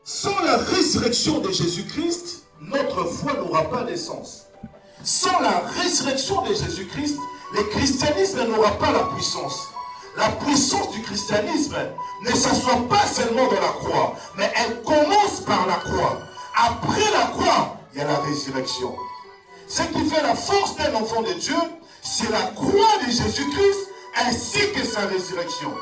Sans la résurrection de Jésus-Christ, notre foi n'aura pas de sens. Sans la résurrection de Jésus-Christ, le christianisme n'aura pas la puissance. La puissance du christianisme ne s'assoit pas seulement dans la croix, mais elle commence par la croix. Après la croix, il y a la résurrection. Ce qui fait la force d'un enfant de Dieu, c'est la croix de Jésus-Christ ainsi que sa résurrection.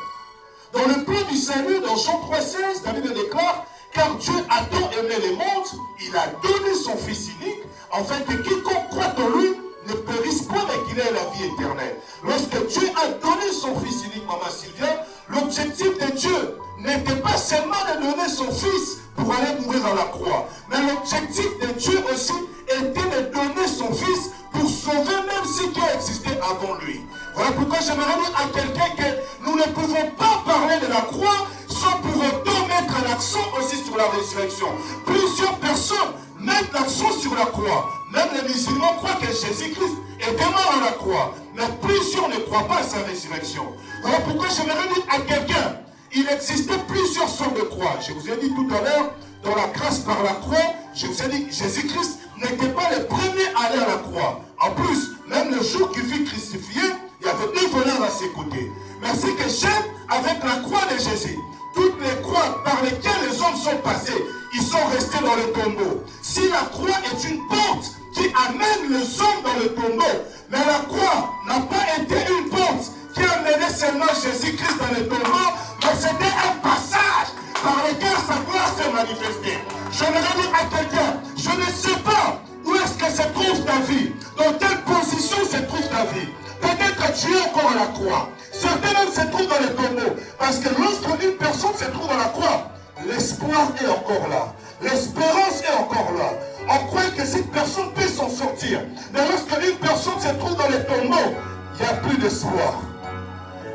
Dans le plan du salut, dans Jean 3,16, David déclare: car Dieu a tant aimé le monde, il a donné son Fils unique, afin que quiconque croit en lui ne périsse pas, mais qu'il ait la vie éternelle. Lorsque Dieu a donné son Fils unique, Maman Sylvia, l'objectif de Dieu n'était pas seulement de donner son Fils pour aller mourir à la croix, mais l'objectif de Dieu aussi était de donner son Fils pour sauver même ce qui a existé avant lui. Voilà pourquoi j'aimerais dire à quelqu'un que nous ne pouvons pas parler de la croix sans pour autant mettre l'accent aussi sur la résurrection. Plusieurs personnes mettent l'accent sur la croix. Même les musulmans croient que Jésus-Christ était mort à la croix. Mais plusieurs ne croient pas à sa résurrection. Voilà pourquoi j'aimerais dire à quelqu'un, il existait plusieurs sortes de croix. Je vous ai dit tout à l'heure, dans la grâce par la croix, je vous ai dit que Jésus-Christ n'était pas le premier à aller à la croix. En plus, même le jour qu'il fut crucifié, il y avait deux voleurs à ses côtés. Mais ce que j'aime avec la croix de Jésus, toutes les croix par lesquelles les hommes sont passés, ils sont restés dans le tombeau. Si la croix est une porte qui amène les hommes dans le tombeau, mais la croix n'a pas été une porte qui amenait seulement Jésus-Christ dans le tombeau, mais c'était un passage par lequel sa gloire s'est manifestée. J'aimerais dire à quelqu'un, je ne sais pas où est-ce que se trouve ta vie, dans quelle position se trouve ta vie. Peut-être que tu es encore à la croix. Certains même se trouvent dans le tombeau. Parce que lorsque une personne se trouve à la croix, l'espoir est encore là. L'espérance est encore là. On croit que cette personne peut s'en sortir. Mais lorsque une personne se trouve dans le tombeau, il n'y a plus d'espoir.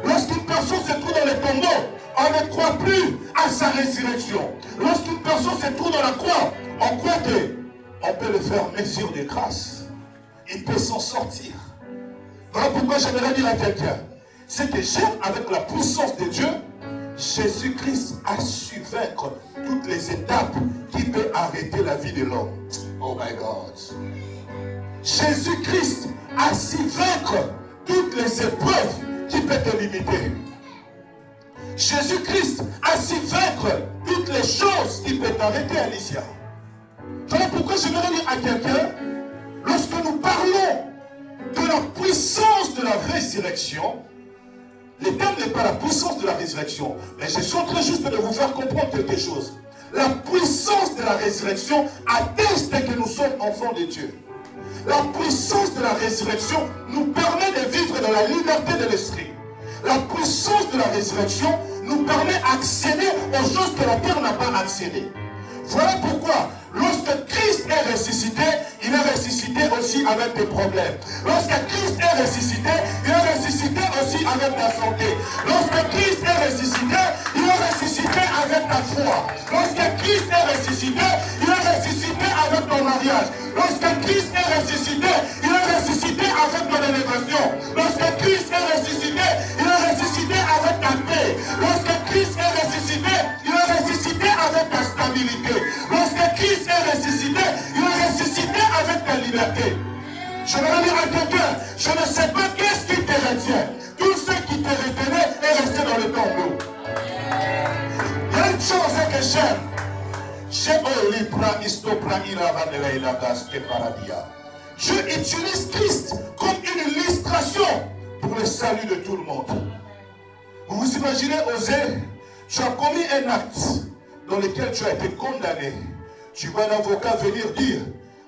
Lorsqu'une personne se trouve dans le tombeau, on ne croit plus à sa résurrection. Lorsqu'une personne se trouve dans la croix, on croit qu'on peut le faire mesure de grâce. Il peut s'en sortir. Voilà pourquoi j'aimerais dire à quelqu'un, c'est que j'aime avec la puissance de Dieu, Jésus-Christ a su vaincre toutes les étapes qui peuvent arrêter la vie de l'homme. Oh my God. Jésus-Christ a su vaincre toutes les épreuves qui peuvent te limiter. Jésus-Christ a su vaincre toutes les choses qui peuvent t'arrêter, Alicia. Voilà pourquoi j'aimerais dire à quelqu'un, lorsque nous parlons de la puissance de la résurrection, le terme n'est pas la puissance de la résurrection, mais je suis en train juste de vous faire comprendre quelque chose. La puissance de la résurrection atteste que nous sommes enfants de Dieu. La puissance de la résurrection nous permet de vivre dans la liberté de l'esprit. La puissance de la résurrection nous permet d'accéder aux choses que la terre n'a pas accédé. Voilà pourquoi, lorsque Christ est ressuscité, il est ressuscité aussi avec des problèmes. Lorsque Christ est ressuscité, il est ressuscité aussi avec ta santé. Lorsque Christ est ressuscité, il est ressuscité avec ta foi. Lorsque Christ est ressuscité, il est ressuscité avec ton mariage. Lorsque Christ est ressuscité, il est ressuscité avec ton élévation. Lorsque Christ est ressuscité, il est ressuscité avec ta paix. Lorsque Christ est ressuscité, il est ressuscité avec ta stabilité. Lorsque Christ est ressuscité, il est ressuscité avec ta liberté. Je vais dire à quelqu'un, je ne sais pas qu'est-ce qui te retient. Tout ce qui te retenait est resté dans le tombeau. Il y a une chose que j'aime. Dieu utilise Christ comme une illustration pour le salut de tout le monde. Vous vous imaginez, Osée, tu as commis un acte dans lequel tu as été condamné. Tu vois un avocat venir dire,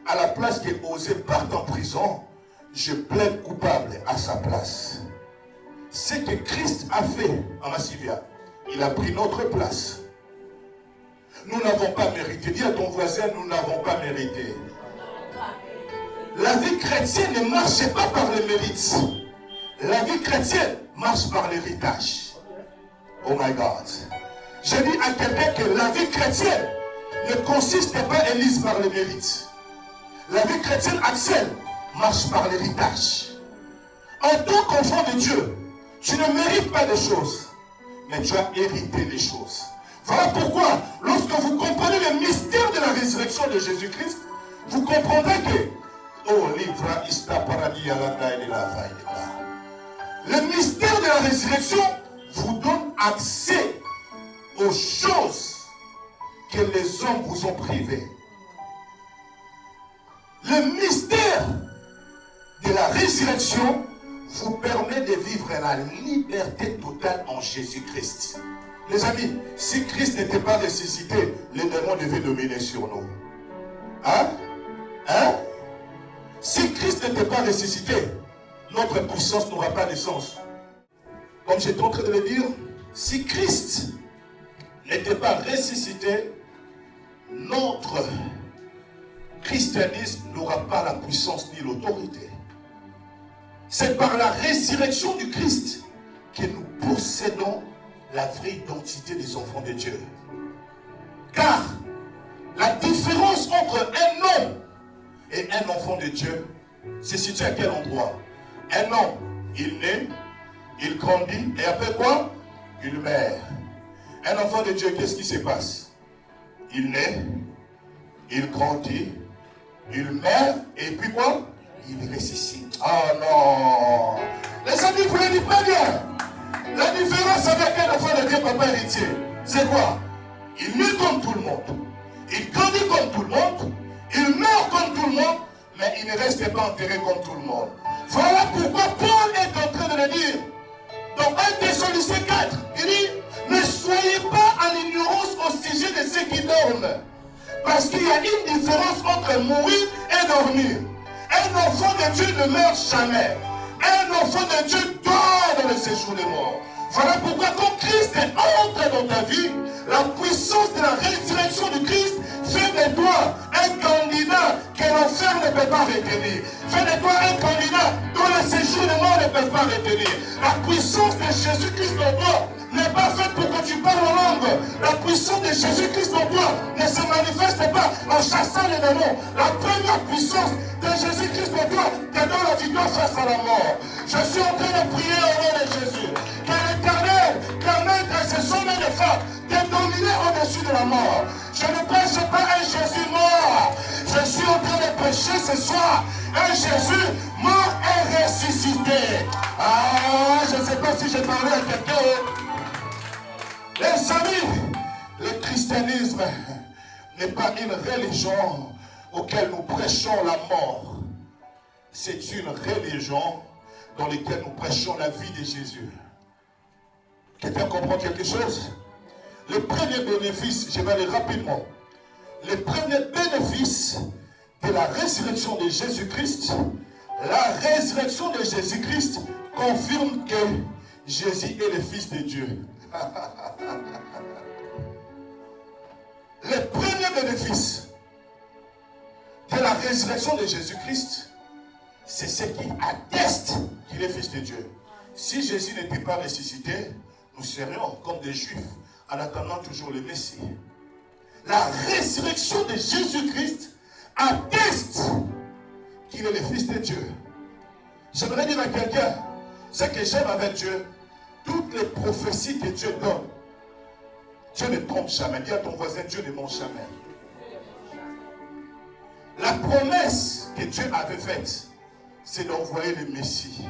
à la place que Osée parte en prison, je plaide coupable à sa place. Ce que Christ a fait en Massivia, il a pris notre place. Nous n'avons pas mérité. Dis à ton voisin, nous n'avons pas mérité. La vie chrétienne ne marche pas par le mérite. La vie chrétienne marche par l'héritage. Oh my God. Je dis à quelqu'un que la vie chrétienne ne consiste pas élise par le mérite. La vie chrétienne actuelle marche par l'héritage. En tant qu'enfant de Dieu, tu ne mérites pas des choses, mais tu as hérité des choses. Voilà pourquoi, lorsque Quand vous comprenez le mystère de la résurrection de Jésus-Christ, vous comprendrez que oh, livra ista paradis alanda et la faïda. Le mystère de la résurrection vous donne accès aux choses que les hommes vous ont privées. Le mystère de la résurrection vous permet de vivre la liberté totale en Jésus-Christ. Les amis, si Christ n'était pas ressuscité, les démons devaient dominer sur nous. Hein? Si Christ n'était pas ressuscité, notre puissance n'aura pas de sens. Comme j'étais en train de le dire, si Christ n'était pas ressuscité, notre christianisme n'aura pas la puissance ni l'autorité. C'est par la résurrection du Christ que nous possédons la vraie identité des enfants de Dieu. Car la différence entre un homme et un enfant de Dieu se situe à quel endroit? Un homme, il naît, il grandit, et après quoi? Il meurt. Un enfant de Dieu, qu'est-ce qui se passe? Il naît, il grandit, il meurt, et puis quoi? Il ressuscite. Oh non! Les amis, vous ne dites pas bien. La différence avec un enfant de Dieu, papa héritier, c'est quoi? Il naît comme tout le monde. Il grandit comme tout le monde. Il meurt comme tout le monde. Mais il ne reste pas enterré comme tout le monde. Voilà pourquoi Paul est en train de le dire. Dans 1 Thessaloniciens 4, il dit, ne soyez pas en ignorance au sujet de ceux qui dorment. Parce qu'il y a une différence entre mourir et dormir. Un enfant de Dieu ne meurt jamais. Un enfant de Dieu dort dans le séjour des morts. Voilà pourquoi quand Christ entre dans ta vie, la puissance de la résurrection de Christ fait de toi un candidat que l'enfer ne peut pas retenir. Fait de toi un candidat dont le séjour des morts ne peut pas retenir. La puissance de Jésus-Christ en toi n'est pas faite pour que tu parles en langue. La puissance de Jésus-Christ en toi ne se manifeste pas en chassant les démons. La première puissance de Jésus-Christ en toi te donne la victoire face à la mort. Je suis en train de prier au nom de Jésus. Que l'Éternel permette à ces hommes et les femmes de dominer au-dessus de la mort. Je ne prêche pas un Jésus mort. Je suis en train de prêcher ce soir un Jésus mort et ressuscité. Ah, je ne sais pas si j'ai parlé à quelqu'un. Les amis, le christianisme n'est pas une religion auquel nous prêchons la mort. C'est une religion dans laquelle nous prêchons la vie de Jésus. Quelqu'un comprend quelque chose? Le premier bénéfice, je vais aller rapidement. Le premier bénéfice de la résurrection de Jésus-Christ, la résurrection de Jésus-Christ confirme que Jésus est le Fils de Dieu. Le premier bénéfice de la résurrection de Jésus-Christ, c'est ce qui atteste qu'il est Fils de Dieu. Si Jésus n'était pas ressuscité, nous serions comme des Juifs en attendant toujours le Messie. La résurrection de Jésus-Christ atteste qu'il est le Fils de Dieu. J'aimerais dire à quelqu'un, ce que j'aime avec Dieu, toutes les prophéties que Dieu donne, Dieu ne trompe jamais. Dis à ton voisin, Dieu ne ment jamais. La promesse que Dieu avait faite, c'est d'envoyer le Messie,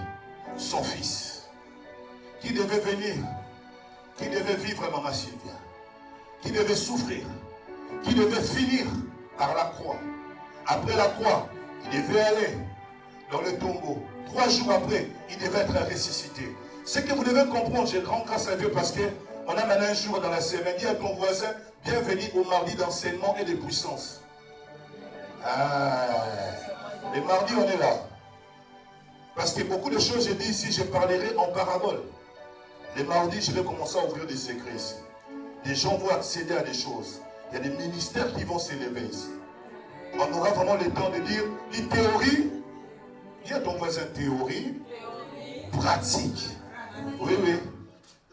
son Fils, qui devait venir, qui devait vivre Maman Sylvia, qui devait souffrir, qui devait finir par la croix. Après la croix, il devait aller dans le tombeau. 3 jours après, il devait être ressuscité. Ce que vous devez comprendre, j'ai grande grâce à Dieu parce qu'on a maintenant un jour dans la semaine. Dis à ton voisin, bienvenue au mardi d'enseignement et de puissance. Les mardis, on est là. Parce que beaucoup de choses, j'ai dit ici, je parlerai en parabole. Les mardis, je vais commencer à ouvrir des secrets ici. Des gens vont accéder à des choses. Il y a des ministères qui vont s'élever ici. On aura vraiment le temps de dire une théorie. Dis à ton voisin théorie, pratique. Oui, oui.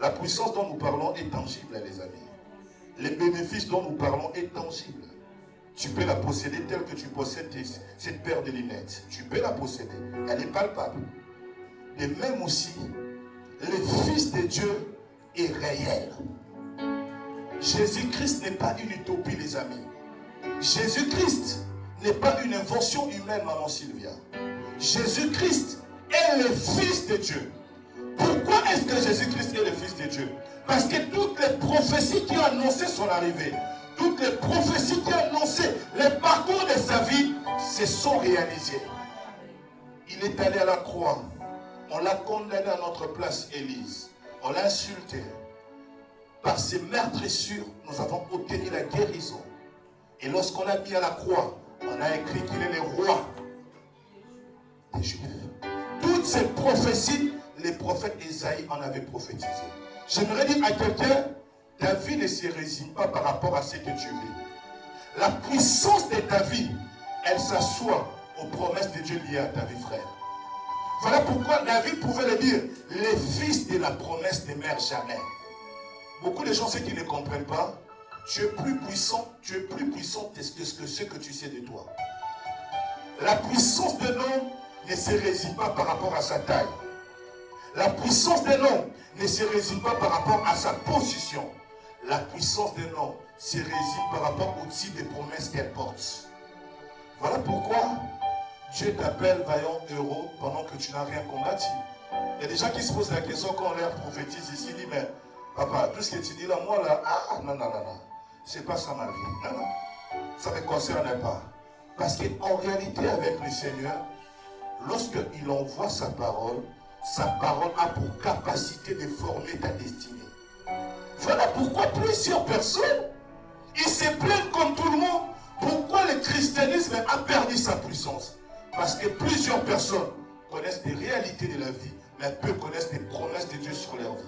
La puissance dont nous parlons est tangible, les amis. Les bénéfices dont nous parlons est tangible. Tu peux la posséder telle que tu possèdes cette paire de lunettes. Tu peux la posséder. Elle est palpable. Et même aussi, le Fils de Dieu est réel. Jésus-Christ n'est pas une utopie, les amis. Jésus-Christ n'est pas une invention humaine, maman Sylvia. Jésus-Christ est le Fils de Dieu. Pourquoi est-ce que Jésus-Christ est le Fils de Dieu? Parce que toutes les prophéties qui ont annoncé son arrivée, toutes les prophéties qui ont annoncé le parcours de sa vie, se sont réalisées. Il est allé à la croix. On l'a condamné à notre place, Élise. On l'a insulté. Par ses meurtrissures, nous avons obtenu la guérison. Et lorsqu'on l'a mis à la croix, on a écrit qu'il est le roi des Juifs. Toutes ces prophéties, les prophètes Ésaïe en avaient prophétisé. J'aimerais dire à quelqu'un, ta vie ne se résume pas par rapport à ce que tu vis. La puissance de ta vie, elle s'assoit aux promesses de Dieu liées à ta vie, frère. Voilà pourquoi David pouvait le dire, les fils de la promesse ne meurent jamais. Beaucoup de gens, ceux qui ne comprennent pas, tu es plus puissant que ce que tu sais de toi. La puissance d'un homme ne se résume pas par rapport à sa taille. La puissance d'un homme ne se résume pas par rapport à sa position. La puissance d'un homme se résume par rapport au type de promesses qu'elle porte. Voilà pourquoi Dieu t'appelle vaillant héros pendant que tu n'as rien combattu. Il y a des gens qui se posent la question quand on leur prophétise ici, ils disent, mais papa, tout ce que tu dis là, moi là, non, c'est pas ça ma vie. Non, ça ne me concerne pas. Parce qu'en réalité, avec le Seigneur, lorsqu'il envoie sa parole a pour capacité de former ta destinée. Voilà pourquoi plusieurs personnes, ils se plaignent comme tout le monde. Pourquoi le christianisme a perdu sa puissance? Parce que plusieurs personnes connaissent des réalités de la vie, mais peu connaissent des promesses de Dieu sur leur vie.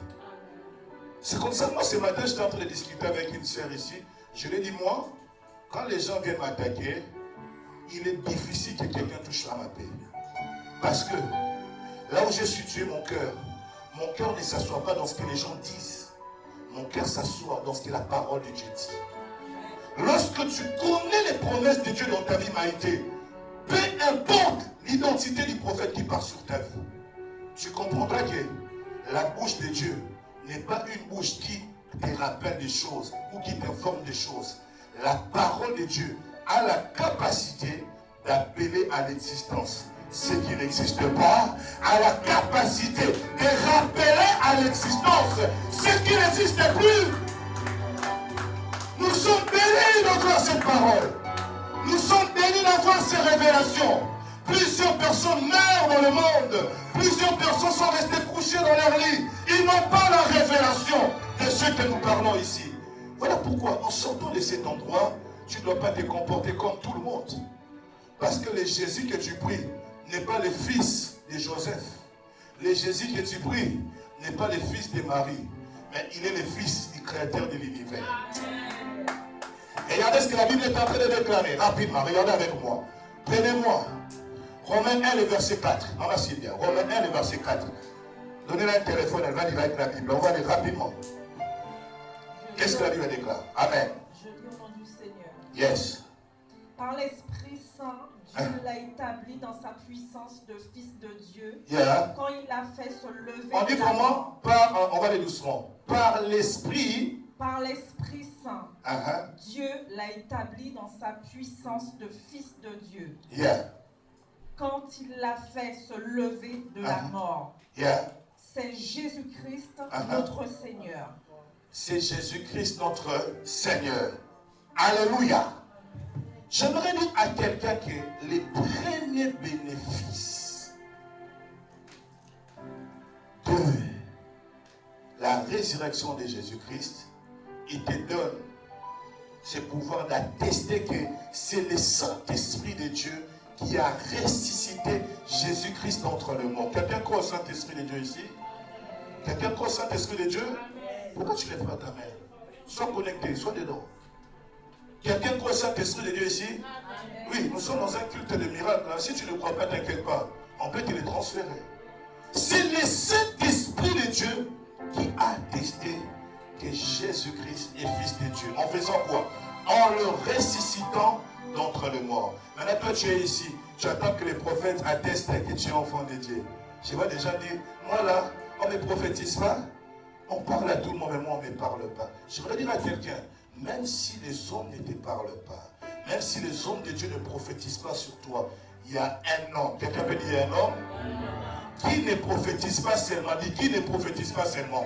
C'est comme ça, moi ce matin, j'étais en train de discuter avec une sœur ici. Je lui ai dit, moi, quand les gens viennent m'attaquer, il est difficile que quelqu'un touche à ma paix. Parce que là où j'ai situé mon cœur ne s'assoit pas dans ce que les gens disent. Mon cœur s'assoit dans ce que la parole de Dieu dit. Lorsque tu connais les promesses de Dieu dans ta vie, Maïté, peu importe l'identité du prophète qui part sur ta vie, tu comprendras que la bouche de Dieu n'est pas une bouche qui te rappelle des choses ou qui t'informe des choses. La parole de Dieu a la capacité d'appeler à l'existence ce qui n'existe pas, a la capacité de rappeler à l'existence ce qui n'existe plus. Nous sommes bénis d'entendre cette parole. Nous sommes bénis d'avoir ces révélations. Plusieurs personnes meurent dans le monde. Plusieurs personnes sont restées couchées dans leur lit. Ils n'ont pas la révélation de ce que nous parlons ici. Voilà pourquoi, en sortant de cet endroit, tu ne dois pas te comporter comme tout le monde. Parce que le Jésus que tu pries n'est pas le fils de Joseph. Le Jésus que tu pries n'est pas le fils de Marie. Mais il est le fils du créateur de l'univers. Et regardez ce que la Bible est en train de déclarer. Rapidement, regardez avec moi. Prenez-moi. Romains 1, le verset 4. Maman Sylvia, Romains 1, le verset 4. Donnez-la un téléphone, elle va lire avec la Bible. On va lire rapidement. Qu'est-ce que la Bible déclare? Amen. Je lis au nom du Seigneur. Yes. Par l'Esprit Saint, Dieu l'a établi dans sa puissance de Fils de Dieu. Yeah. Quand il l'a fait se lever. On dit comment? On va aller doucement. Par l'Esprit. Par l'Esprit Saint, Dieu l'a établi dans sa puissance de Fils de Dieu. Yeah. Quand il l'a fait se lever de la mort. Yeah. C'est Jésus-Christ notre Seigneur. C'est Jésus-Christ notre Seigneur. Alléluia. J'aimerais dire à quelqu'un que les premiers bénéfices de la résurrection de Jésus-Christ, il te donne ce pouvoir d'attester que c'est le Saint-Esprit de Dieu qui a ressuscité Jésus-Christ d'entre les morts. Quelqu'un croit au Saint-Esprit de Dieu ici? Quelqu'un croit au Saint-Esprit de Dieu? Pourquoi tu ne lèves pas ta main? Sois connecté, sois dedans. Quelqu'un croit au Saint-Esprit de Dieu ici? Oui, nous sommes dans un culte de miracles. Si tu ne crois pas, t'inquiète pas. On peut te les transférer. C'est le Saint-Esprit de Dieu qui a attesté que Jésus-Christ est Fils de Dieu. En faisant quoi? En le ressuscitant d'entre les morts. Maintenant, toi, tu es ici. Tu attends que les prophètes attestent que tu es enfant de Dieu. Je vois déjà dire, moi là, on ne prophétise pas. On parle à tout le monde, mais moi on ne me parle pas. J'aimerais dire à quelqu'un, même si les hommes ne te parlent pas, même si les hommes de Dieu ne prophétisent pas sur toi, il y a un homme. Quelqu'un peut dire un homme qui ne prophétise pas seulement, dit qui ne prophétise pas seulement,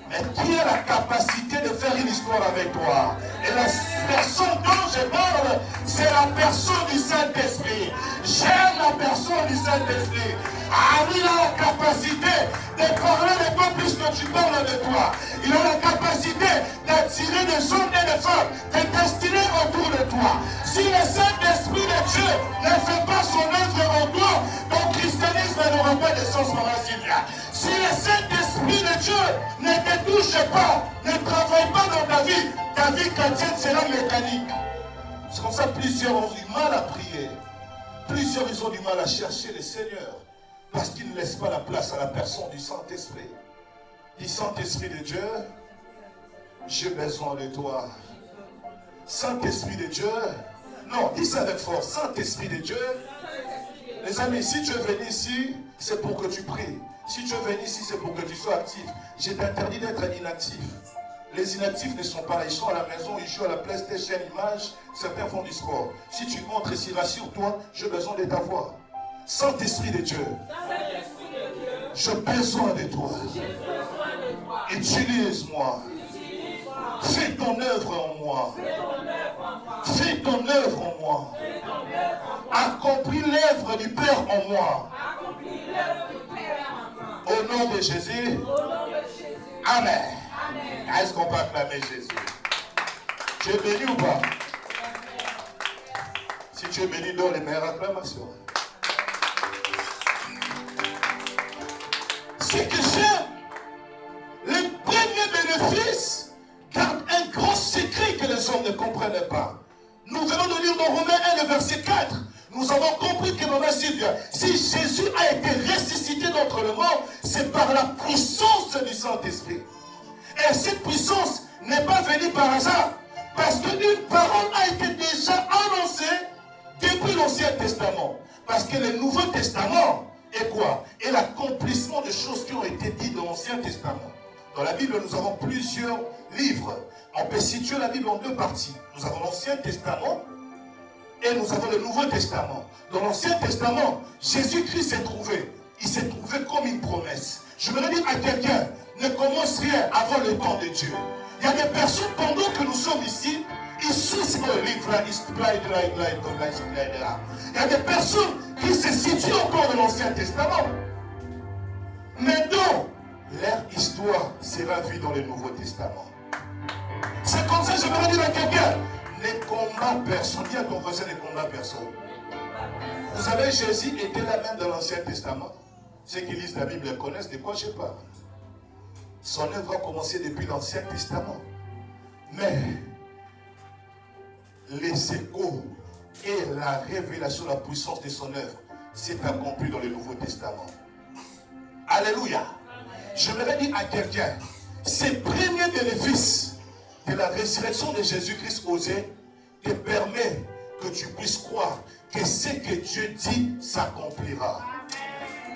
mais qui a la capacité de faire une histoire avec toi. Et la personne dont je parle, c'est la personne du Saint-Esprit. J'aime la personne du Saint-Esprit. Ah, il a la capacité de parler de toi puisque tu parles de toi. Il a la capacité d'attirer des hommes et des femmes, de destiner autour de toi. Si le Saint-Esprit de Dieu ne fait pas son œuvre en toi, ton christianisme n'aura pas de sens, maman Sylvia. Si le Saint-Esprit de Dieu ne te touche pas, ne travaille pas dans ta vie chrétienne sera mécanique. C'est comme ça que plusieurs ont du mal à prier. Plusieurs ils ont du mal à chercher le Seigneur. Parce qu'ils ne laissent pas la place à la personne du Saint-Esprit. Dis Saint-Esprit de Dieu, j'ai besoin de toi. Saint-Esprit de Dieu, non, dis ça avec force. Saint-Esprit de Dieu, les amis, si tu es venu ici, c'est pour que tu pries. Si tu es venu ici, c'est pour que tu sois actif. J'ai interdit d'être inactif. Les inactifs ne sont pas là, ils sont à la maison, ils jouent à la PlayStation, image, certains font du sport. Si tu entres ici, rassure-toi, j'ai besoin de ta voix. Saint-Esprit de Dieu, j'ai besoin de toi. Utilise-moi. Fais ton œuvre en moi. Fais ton œuvre en moi. Accomplis l'œuvre du Père en moi. Au nom de Jésus. Amen. Est-ce qu'on peut acclamer Jésus? Tu es béni ou pas? Si tu es béni, donne les meilleures acclamations. Ce que j'aime, le premier bénéfice garde un grand secret que les hommes ne comprennent pas. Nous venons de lire dans Romains 1, le verset 4. Nous avons compris que maman Sylvia, si Jésus a été ressuscité d'entre les morts, c'est par la puissance du Saint-Esprit. Et cette puissance n'est pas venue par hasard. Parce qu'une parole a été déjà annoncée depuis l'Ancien Testament. Parce que le Nouveau Testament est quoi? Est l'accomplissement de choses qui ont été dites dans l'Ancien Testament. Dans la Bible, nous avons plusieurs livres. On peut situer la Bible en deux parties. Nous avons l'Ancien Testament et nous avons le Nouveau Testament. Dans l'Ancien Testament, Jésus-Christ s'est trouvé. Il s'est trouvé comme une promesse. Je voudrais dire à quelqu'un, ne commence rien avant le temps de Dieu. Il y a des personnes, pendant que nous sommes ici, ils suivent le livre là, il y a des personnes qui se situent encore dans l'Ancien Testament. Mais dont leur histoire sera vue dans le Nouveau Testament. C'est comme ça que je voudrais dire à quelqu'un, ne combat personne. Dis à ton voisin, ne combat personne. Vous savez, Jésus était là même dans l'Ancien Testament. Ceux qui lisent la Bible connaissent de quoi je parle. Son œuvre a commencé depuis l'Ancien Testament. Mais les échos et la révélation, la puissance de son œuvre s'est accomplie dans le Nouveau Testament. Alléluia. Je voudrais dire à quelqu'un, ces premiers bénéfices de la résurrection de Jésus-Christ osé te permet que tu puisses croire que ce que Dieu dit s'accomplira.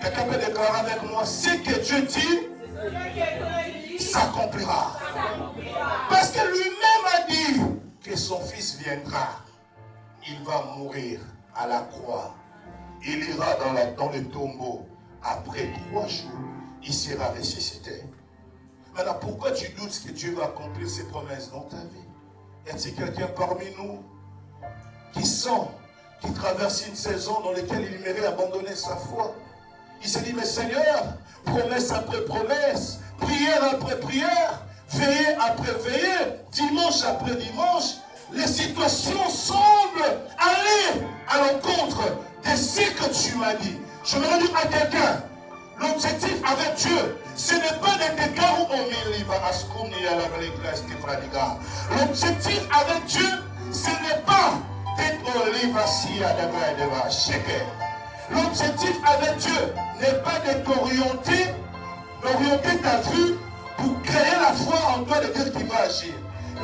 Quelqu'un peut déclarer avec moi, ce que Dieu dit s'accomplira. Parce que lui-même a dit que son fils viendra. Il va mourir à la croix. Il ira dans le tombeau. Après 3 jours, il sera ressuscité. Maintenant, pourquoi tu doutes que Dieu va accomplir ses promesses dans ta vie? Est-ce quelqu'un parmi nous qui traverse une saison dans laquelle il aimerait abandonner sa foi? Il se dit, mais Seigneur, promesse après promesse, prière après prière, veillée après veillée, dimanche après dimanche, les situations semblent aller à l'encontre de ce que tu m'as dit. Je me dis à quelqu'un, l'objectif avec Dieu, ce n'est pas d'être égaré au milieu. L'objectif avec Dieu, ce n'est pas d'être olive assis à la checker. L'objectif avec Dieu n'est pas de t'orienter ta vue pour créer la foi en toi de dire qu'il va agir.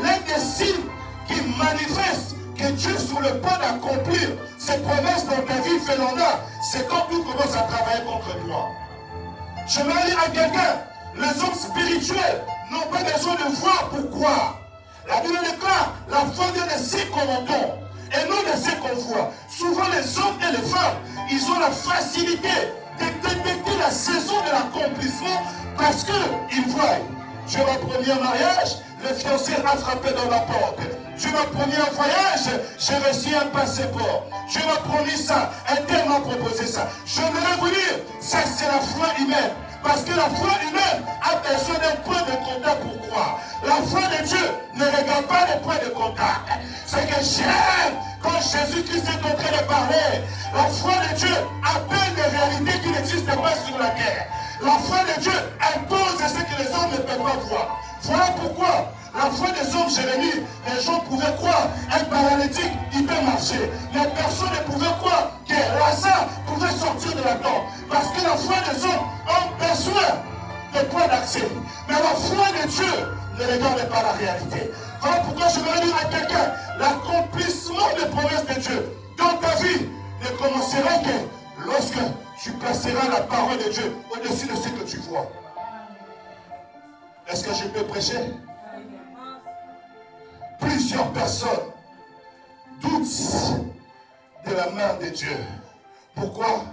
L'un des signes qui manifestent que Dieu est sur le point d'accomplir ses promesses dans ta vie, Félanda, c'est quand tout commence à travailler contre toi. Je me dis à quelqu'un, Les hommes spirituels n'ont pas besoin de voir pourquoi. La Bible déclare, la foi vient de ce qu'on entend et non de ce qu'on voit. Souvent les hommes et les femmes, ils ont la facilité de détecter la saison de l'accomplissement parce qu'ils voient. J'ai mon premier mariage, le fiancé a frappé dans la porte. J'ai mon premier voyage, j'ai reçu un passeport. Je m'ai promis ça, un tel m'a proposé ça. Je voudrais vous dire, ça c'est la foi humaine. Parce que la foi humaine a besoin d'un point de contact pour croire. La foi de Dieu ne regarde pas les points de contact. C'est que j'aime quand Jésus-Christ est en train de parler. La foi de Dieu appelle des réalités qui n'existent pas sur la terre. La foi de Dieu impose ce que les hommes ne peuvent pas voir. Voilà pourquoi la foi des hommes, Jérémie, les gens pouvaient croire un paralytique, il peut marcher. Mais personne ne pouvait croire que Lazare pouvait sortir de la tombe. Parce que la foi des hommes a besoin de points d'accès. Mais la foi de Dieu ne regarde pas la réalité. Voilà pourquoi je voudrais dire à quelqu'un, l'accomplissement des promesses de Dieu dans ta vie ne commencera que lorsque tu placeras la parole de Dieu au-dessus de ce que tu vois. Est-ce que je peux prêcher? Plusieurs personnes doutent de la main de Dieu. Pourquoi?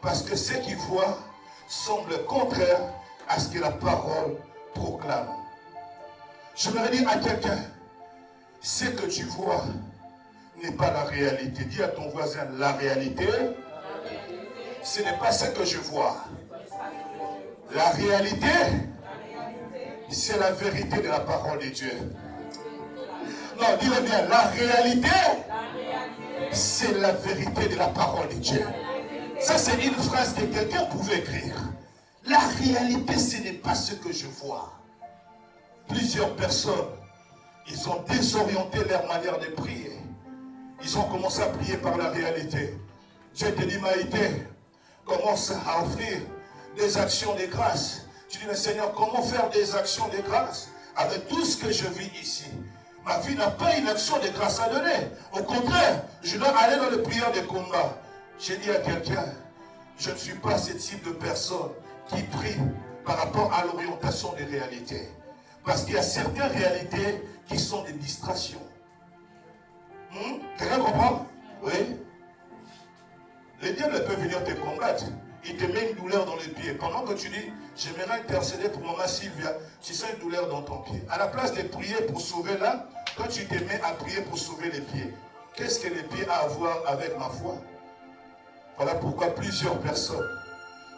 Parce que ce qu'ils voient semble contraire à ce que la parole proclame. Je voudrais dire à quelqu'un, ce que tu vois n'est pas la réalité. Dis à ton voisin, la réalité, ce n'est pas ce que je vois. La réalité, c'est la vérité de la parole de Dieu. Non, dis-le bien, la réalité, c'est la vérité de la parole de Dieu. Ça, c'est une phrase que quelqu'un pouvait écrire. La réalité, ce n'est pas ce que je vois. Plusieurs personnes, ils ont désorienté leur manière de prier. Ils ont commencé à prier par la réalité. Dieu te dit, Maïté, commence à offrir des actions de grâce. Tu dis, mais Seigneur, comment faire des actions de grâce avec tout ce que je vis ici? Ma vie n'a pas une action de grâce à donner. Au contraire, je dois aller dans les prières de combat. J'ai dit à quelqu'un, je ne suis pas ce type de personne qui prie par rapport à l'orientation des réalités. Parce qu'il y a certaines réalités qui sont des distractions. Quelqu'un comprend? Oui. Le diable peut venir te combattre. Il te met une douleur dans les pieds. Pendant que tu dis, j'aimerais intercéder pour maman Sylvia, tu sens une douleur dans ton pied. À la place de prier pour sauver là, quand tu te mets à prier pour sauver les pieds, qu'est-ce que les pieds a à voir avec ma foi? Voilà pourquoi plusieurs personnes,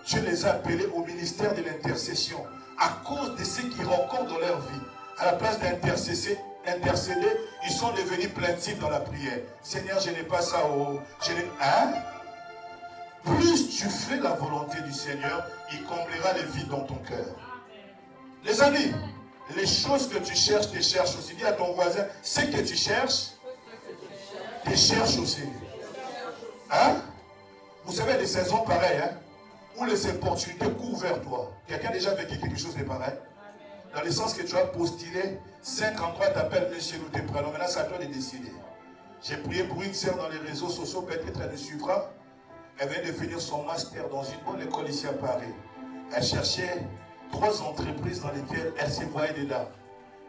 Dieu les a appelés au ministère de l'intercession à cause de ce qu'ils rencontrent dans leur vie. À la place d'intercéder, ils sont devenus plaintifs dans la prière. Seigneur, je n'ai pas ça. Plus tu fais la volonté du Seigneur, il comblera les vides dans ton cœur. Les amis, les choses que tu cherches, te cherches aussi. Dis à ton voisin, ce que tu cherches, te cherche aussi. Hein? Vous savez, des saisons pareilles, hein, où les opportunités courent vers toi. Quelqu'un a déjà vécu quelque chose de pareil? Dans le sens que tu as postulé, 5 endroits t'appellent, monsieur, nous te prenons. Maintenant, c'est à toi de décider. J'ai prié pour une sœur dans les réseaux sociaux, peut-être elle le suivra. Elle vient de finir son master dans une bonne école ici à Paris. Elle cherchait 3 entreprises dans lesquelles elle se voyait dedans.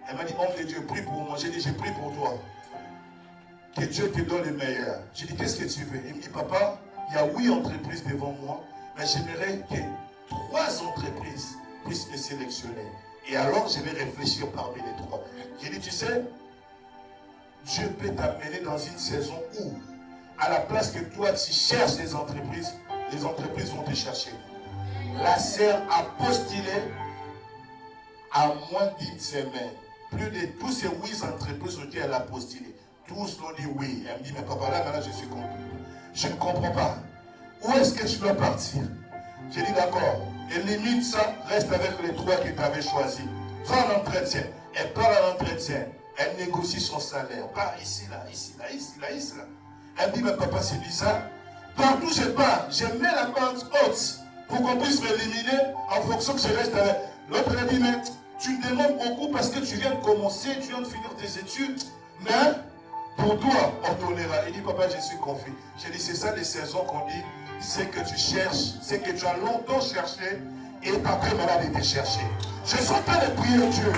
Elle m'a dit, homme de Dieu, prie pour moi. J'ai dit, j'ai prié pour toi. Que Dieu te donne le meilleur. J'ai dit, qu'est-ce que tu veux? Il me dit, papa, il y a 8 entreprises devant moi, mais j'aimerais que 3 entreprises puissent me sélectionner. Et alors, je vais réfléchir parmi les 3. J'ai dit, tu sais, Dieu peut t'amener dans une saison où, à la place que toi, tu cherches les entreprises vont te chercher. La sœur a postulé à moins d'une semaine. Plus de tous ces 8 entreprises auxquelles elle a postulé. Tous l'ont dit oui. Elle me dit, mais papa, là, maintenant, je suis compris. Je ne comprends pas. Où est-ce que je dois partir? J'ai dit, d'accord. Et limite ça, reste avec les 3 que tu avais choisis. Va à l'entretien. Elle part à l'entretien. Elle négocie son salaire. Pas ici, là, ici, là, ici, là, ici, là. Elle dit, mais papa, c'est bizarre. Partout je pars, je mets la bande haute pour qu'on puisse m'éliminer en fonction que je reste avec. L'autre elle dit, mais tu me demandes beaucoup parce que tu viens de commencer, tu viens de finir tes études. Mais pour toi, on donnera. Il dit, papa, je suis confiant. J'ai dit, c'est ça les saisons qu'on dit. C'est que tu cherches, c'est que tu as longtemps cherché il est en train maintenant de te chercher. Je suis en train de prier Dieu.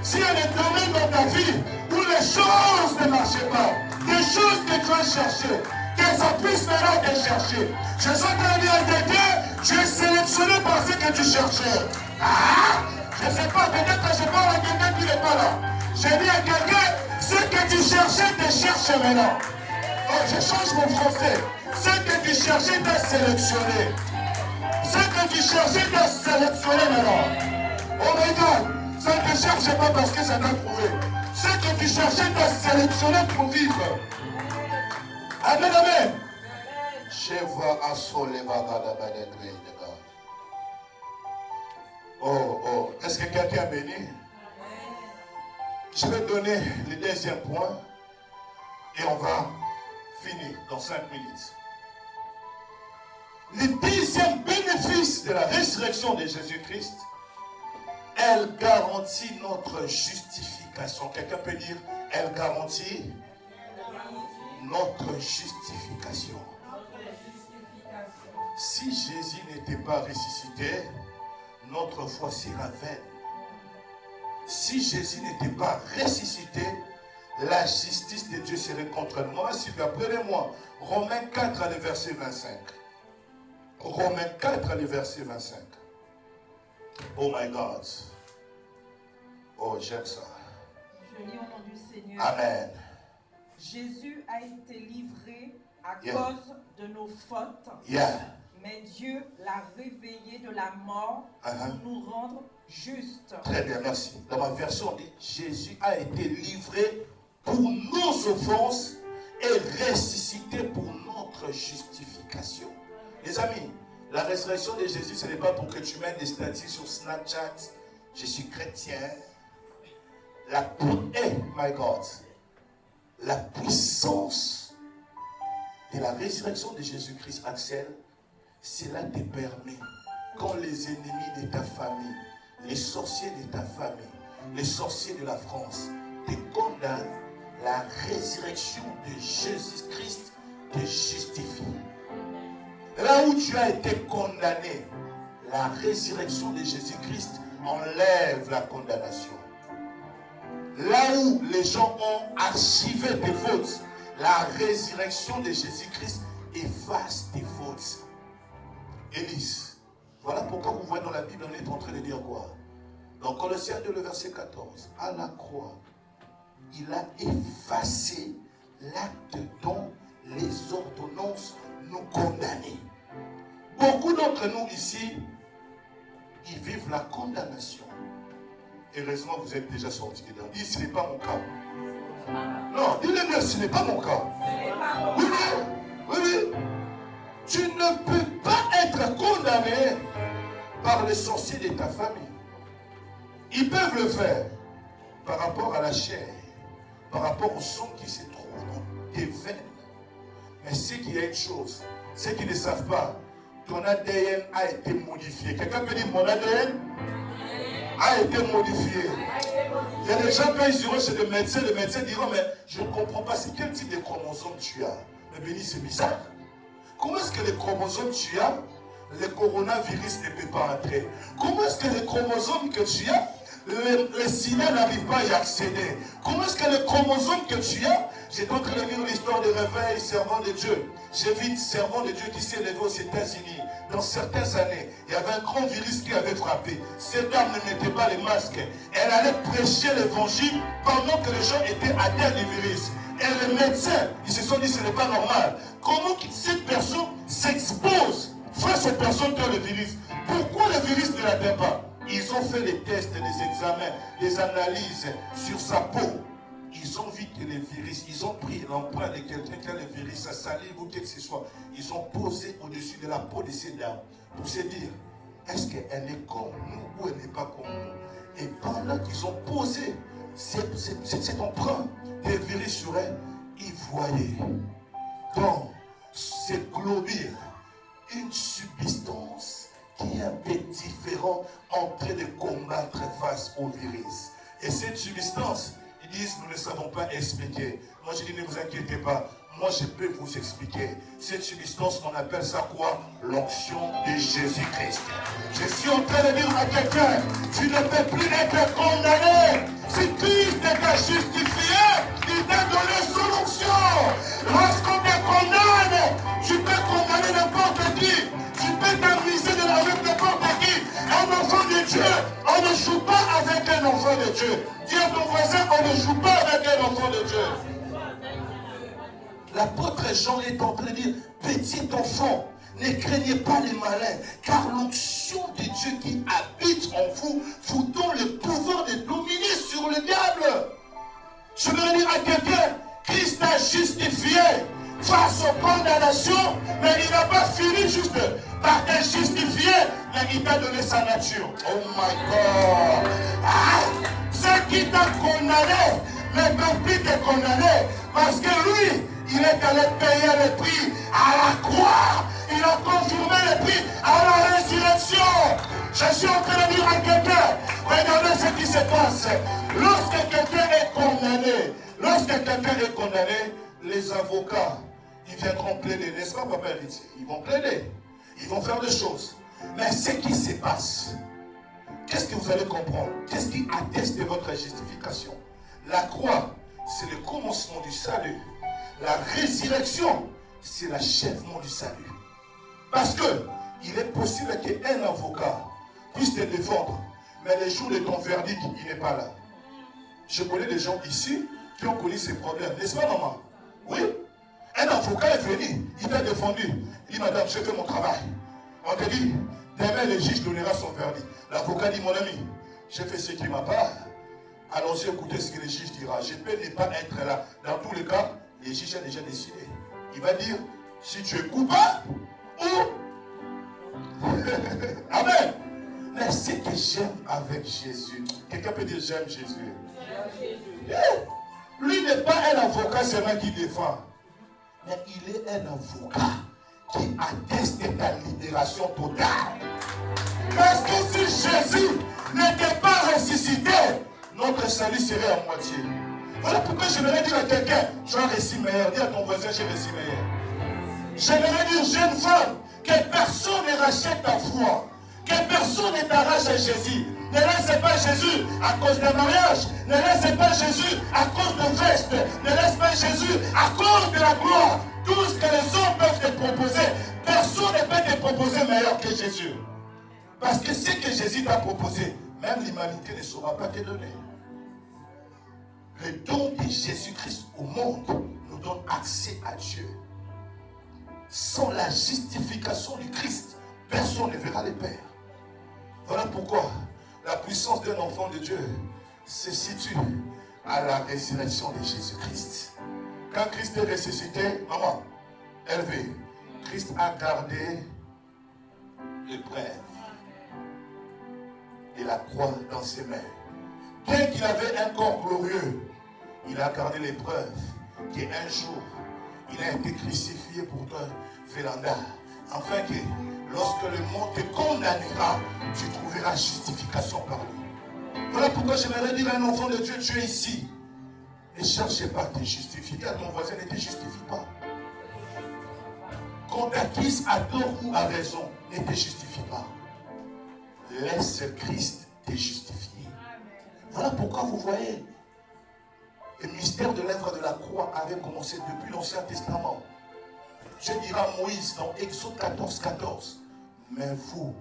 S'il y a des domaines dans ta vie où les choses ne marchaient pas, des choses que tu as cherchées, que ça puisse maintenant te chercher. Je suis en train de dire à quelqu'un, tu es sélectionné par ce que tu cherchais. Ah, je ne sais pas, peut-être que je parle à quelqu'un qui n'est pas là. J'ai dit à quelqu'un, ce que tu cherchais te cherche maintenant. Oh, je change mon français. Ce que tu cherchais t'a sélectionné. Ce que tu cherchais t'a sélectionné maintenant. Oh my God. Ça ne te cherche pas parce que ça t'a trouvé. Ce que tu cherchais t'a sélectionné pour vivre. Amen, amen. Oh, est-ce que quelqu'un a béni? Je vais donner le deuxième point et on va finir dans 5 minutes. Le deuxième bénéfice de la résurrection de Jésus-Christ, elle garantit notre justification. Quelqu'un peut dire, elle garantit notre justification. Si Jésus n'était pas ressuscité, notre foi sera vaine. Si Jésus n'était pas ressuscité, la justice de Dieu serait contre nous. S'il vous plaît, prenez-moi Romains 4, le verset 25. Romains 4, le verset 25. Oh my God. Oh, j'aime ça. Je lis au nom du Seigneur. Amen. Jésus a été livré à cause de nos fautes. Mais Dieu l'a réveillé de la mort pour nous rendre justes. Très bien, merci. Dans ma version, on dit Jésus a été livré pour nos offenses et ressuscité pour notre justification. Les amis, la résurrection de Jésus, ce n'est pas pour que tu mettes des statuts sur Snapchat. Je suis chrétien. My God, la puissance de la résurrection de Jésus-Christ, Axel, cela te permet, quand les ennemis de ta famille, les sorciers de ta famille, les sorciers de la France te condamnent, la résurrection de Jésus-Christ te justifie. Là où tu as été condamné, la résurrection de Jésus-Christ enlève la condamnation. Là où les gens ont archivé tes fautes, la résurrection de Jésus-Christ efface tes fautes. Élise, voilà pourquoi vous voyez dans la Bible, on est en train de dire quoi? Dans Colossiens 2, le verset 14, à la croix, il a effacé l'acte dont les ordonnances nous condamnaient. Beaucoup d'entre nous ici, ils vivent la condamnation. Heureusement, vous êtes déjà sortis dedans. Dis, ce n'est pas mon cas. Non, dis-le bien, ce n'est pas mon cas. Oui. Tu ne peux pas être condamné par les sorciers de ta famille. Ils peuvent le faire par rapport à la chair, par rapport au sang qui se trouve dans tes veines. Mais c'est qu'il y a une chose, ceux qui ne savent pas, ton ADN a été modifié. Quelqu'un peut dire, mon ADN a été modifié. Il y a des gens, quand ils iront chez le médecin diront, mais je ne comprends pas, c'est quel type de chromosome tu as? Mais Béni, c'est bizarre. Comment est-ce que les chromosomes tu as, le coronavirus ne peut pas entrer? Comment est-ce que les chromosomes que tu as, le sida n'arrive pas à y accéder? Comment est-ce que les chromosomes que tu as, j'étais en train de lire l'histoire du réveil servant de Dieu. J'ai vu un servant de Dieu qui s'est levé aux États-Unis. Dans certaines années, il y avait un grand virus qui avait frappé. Cette dame ne mettait pas les masques. Elle allait prêcher l'évangile pendant que les gens étaient atteints du virus. Et les médecins, ils se sont dit ce n'est pas normal. Comment cette personne s'expose face aux personnes qui ont le virus? Pourquoi le virus ne l'atteint pas? Ils ont fait les tests, les examens, les analyses sur sa peau. Ils ont vu que les virus, ils ont pris l'empreinte de quelqu'un qui a le virus, sa salive ou quelque chose que ce soit. Ils ont posé au-dessus de la peau de ces dames pour se dire, est-ce qu'elle est comme nous ou elle n'est pas comme nous? Et pendant qu'ils ont posé cette empreinte des virus sur elle, ils voyaient dans ces globules une substance qui est un peu différente en train de combattre face au virus. Et cette substance, ils disent, nous ne savons pas expliquer. Moi, j'ai dit, ne vous inquiétez pas. Moi, je peux vous expliquer. Cette substance, on appelle ça quoi? L'onction de Jésus-Christ. Je suis en train de dire à quelqu'un, tu ne peux plus être condamné. Si Christ t'a justifié, il t'a donné son onction. Lorsqu'on te condamne, tu peux condamner n'importe qui. Tu peux t'amuser avec n'importe qui. Un enfant de Dieu, on ne joue pas avec un enfant de Dieu. Dis à ton voisin, on ne joue pas avec un enfant de Dieu. L'apôtre Jean est en train de dire, petit enfant, ne craignez pas les malins, car l'onction de Dieu qui habite en vous, vous donne le pouvoir de dominer sur le diable. Je veux dire à quelqu'un, Christ a justifié face aux condamnations, mais il n'a pas fini juste par te justifier, mais il t'a donné sa nature. Oh my God! Ah, ce qui t'a condamné ne peut plus te condamner, parce que lui, il est allé payer le prix à la croix. Il a confirmé le prix à la résurrection. Je suis en train de dire à quelqu'un, regardez ce qui se passe. Lorsque quelqu'un est condamné, les avocats, ils viendront plaider, n'est-ce pas, papa Héritier? Ils vont plaider, ils vont faire des choses. Mais ce qui se passe, qu'est-ce que vous allez comprendre? Qu'est-ce qui atteste de votre justification? La croix, c'est le commencement du salut. La résurrection, c'est l'achèvement du salut. Parce que il est possible qu'un avocat puisse te défendre, mais le jour de ton verdict, il n'est pas là. Je connais des gens ici qui ont connu ces problèmes. N'est-ce pas, maman? Oui. Un avocat est venu, il t'a défendu. Il dit, madame, j'ai fait mon travail. On te dit, demain le juge donnera son verdict. L'avocat dit, mon ami, j'ai fait ce qui m'a pas. Allons-y écouter ce que le juge dira. Je peux ne pas être là. Dans tous les cas, le juge a déjà décidé. Il va dire, si tu es coupable ou... Amen. Mais ce que j'aime avec Jésus, quelqu'un peut dire, j'aime Jésus. Lui n'est pas un avocat seulement qui défend, mais il est un avocat qui atteste ta libération totale. Parce que si Jésus n'était pas ressuscité, notre salut serait à moitié. Voilà pourquoi j'aimerais dire à quelqu'un, tu as réussi meilleur. Dis à ton voisin, j'ai réussi meilleur. J'aimerais dire, jeune femme, que personne ne rachète ta foi, que personne ne t'arrache à Jésus. Ne laissez pas Jésus à cause d'un mariage. Ne laissez pas Jésus à cause de veste. Ne laisse pas Jésus à cause de la gloire. Tout ce que les hommes peuvent te proposer, personne ne peut te proposer meilleur que Jésus. Parce que ce que Jésus t'a proposé, même l'humanité ne saura pas te donner. Le don de Jésus-Christ au monde nous donne accès à Dieu. Sans la justification du Christ, personne ne verra le Père. Voilà pourquoi la puissance d'un enfant de Dieu se situe à la résurrection de Jésus-Christ. Quand Christ est ressuscité, maman, élevé, Christ a gardé l'épreuve et la croix dans ses mains. Bien qu'il avait un corps glorieux, il a gardé l'épreuve qu'un jour, il a été crucifié pour toi, Vélanda, afin que lorsque le monde te condamnera, tu trouveras justification par lui. Voilà pourquoi j'aimerais dire à un enfant de Dieu, tu es ici. Ne cherchez pas à te justifier. Dis à ton voisin, ne te justifie pas. Qu'on t'accuse à tort ou à raison, ne te justifie pas. Laisse Christ te justifier. Voilà pourquoi vous voyez, le mystère de l'œuvre de la croix avait commencé depuis l'Ancien Testament. Dieu dira à Moïse dans Exode 14, 14, mais vous,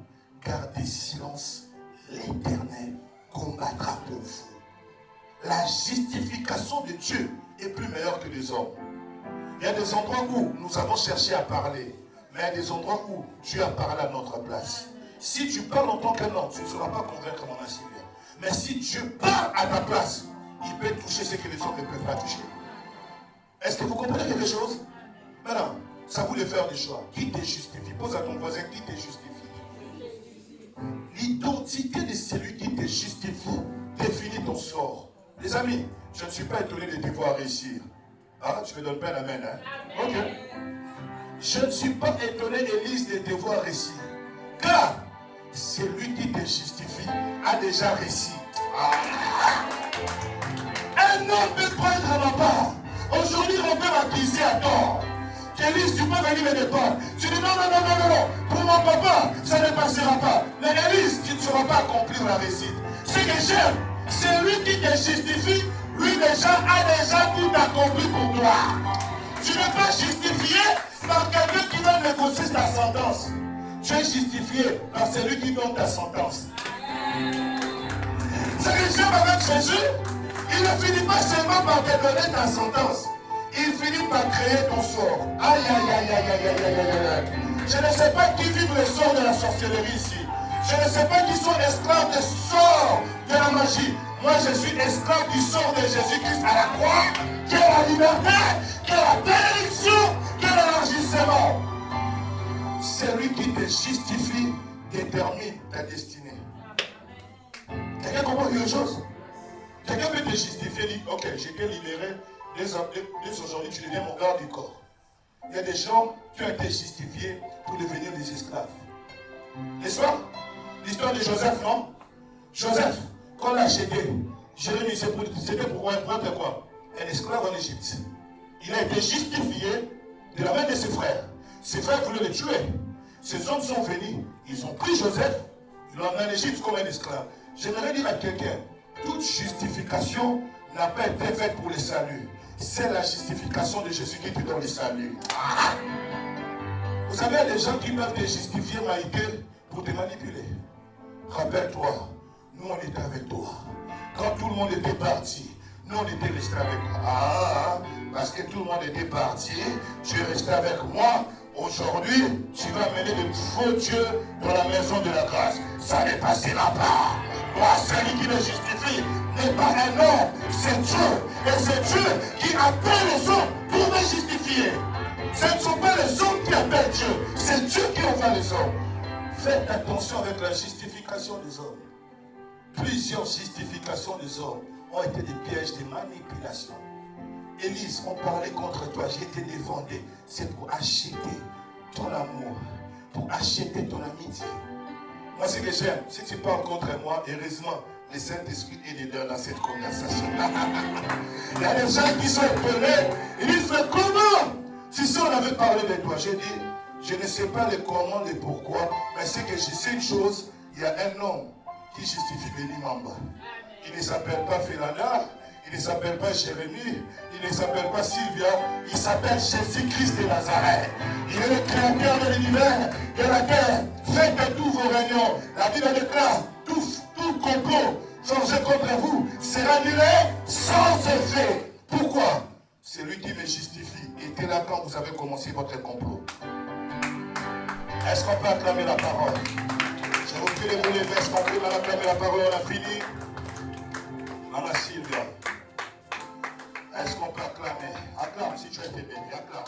gardez silence, l'Éternel combattra pour vous. La justification de Dieu est plus meilleure que des hommes. Il y a des endroits où nous avons cherché à parler, mais il y a des endroits où Dieu a parlé à notre place. Si tu parles en tant qu'un homme, tu ne sauras pas convaincre mon Seigneur. Mais si Dieu parle à ta place, il peut toucher ce que les hommes ne peuvent pas toucher. Est-ce que vous comprenez quelque chose? Maintenant, ça vous de faire des choix. Qui te justifie? Pose à ton voisin, qui te justifie? L'identité de celui qui te justifie définit ton sort. Les amis, je ne suis pas étonné de devoir réussir. Ah, tu me donnes pas un amen, hein? Ok. Je ne suis pas étonné, Élise, de devoir réussir. Car celui qui te justifie a déjà réussi. Ah. Un homme peut prendre à ma part Aujourd'hui, on peut m'accuser à tort. Élise, tu peux venir me défendre. Tu dis non. Pour mon papa, ça ne passera pas. Mais Élise, tu ne sauras pas accomplir la réussite. Ce que j'aime, c'est lui qui te justifie. Lui déjà a déjà tout accompli pour toi. Tu n'es pas justifié par quelqu'un qui va négocier ta sentence. Tu es justifié par celui qui donne ta sentence. Ce que j'aime avec Jésus, il ne finit pas seulement par te donner ta sentence. Il finit par créer ton sort. Aïe. Je ne sais pas qui vit le sort de la sorcellerie ici. Je ne sais pas qui sont esclaves du sort de la magie. Moi, je suis esclave du sort de Jésus-Christ à la croix, qui est la liberté, qui est la bénédiction, qui est l'élargissement. Celui qui te justifie détermine ta destinée. Quelqu'un comprend quelque chose? Quelqu'un peut te justifier, dit, ok, j'ai été libéré. Dès aujourd'hui, tu deviens mon garde du corps. Il y a des gens qui ont été justifiés pour devenir des esclaves. N'est-ce pas? L'histoire de Joseph, non? Joseph, quand on l'a acheté, Jérémie, c'était pour être quoi? Un esclave en Égypte. Il a été justifié de la main de ses frères. Ses frères voulaient le tuer. Ces hommes sont venus, ils ont pris Joseph, ils l'ont amené en Égypte comme un esclave. J'aimerais dire à quelqu'un, toute justification n'a pas été faite pour le salut. C'est la justification de Jésus qui te donne le salut. Vous savez, il y a des gens qui peuvent te justifier, Maïté, pour te manipuler. Rappelle-toi, nous on était avec toi. Quand tout le monde était parti, nous on était restés avec toi. Parce que tout le monde était parti, tu es resté avec moi. Aujourd'hui, tu vas mener de faux dieux dans la maison de la grâce. Ça ne passera pas. Moi, celui qui me justifie n'est pas un homme, c'est Dieu. Et c'est Dieu qui appelle les hommes pour me justifier. Ce ne sont pas les hommes qui appellent Dieu, c'est Dieu qui envoie les hommes. Faites attention avec la justification des hommes. Plusieurs justifications des hommes ont été des pièges de manipulation. Élise, on parlait contre toi, j'ai été défendu. C'est pour acheter ton amour, pour acheter ton amitié. Moi, ce que j'aime, si tu parles contre moi, heureusement, le Saint-Esprit est dedans dans cette conversation. Il y a des gens qui sont étonnés, ils disent, mais comment? Si ça, on avait parlé de toi, j'ai dit, je ne sais pas le comment, le pourquoi, mais c'est que je sais une chose, il y a un homme qui justifie Béni Mamba. Il ne s'appelle pas Félana, il ne s'appelle pas Jérémie, il ne s'appelle pas Sylvia, il s'appelle Jésus-Christ de Nazareth. Il est le créateur de l'univers, de la terre. Faites tous vos réunions. La Bible déclare, tout complot forgé contre vous sera annulé sans effet. Pourquoi? C'est lui qui me justifie. Il était là quand vous avez commencé votre complot. Est-ce qu'on peut acclamer la parole? Je vous prie de vous lever. Est-ce qu'on peut acclamer la parole? On a fini. Maman Sylvia. Est-ce qu'on peut acclamer? Acclame si tu as été béni. Acclame.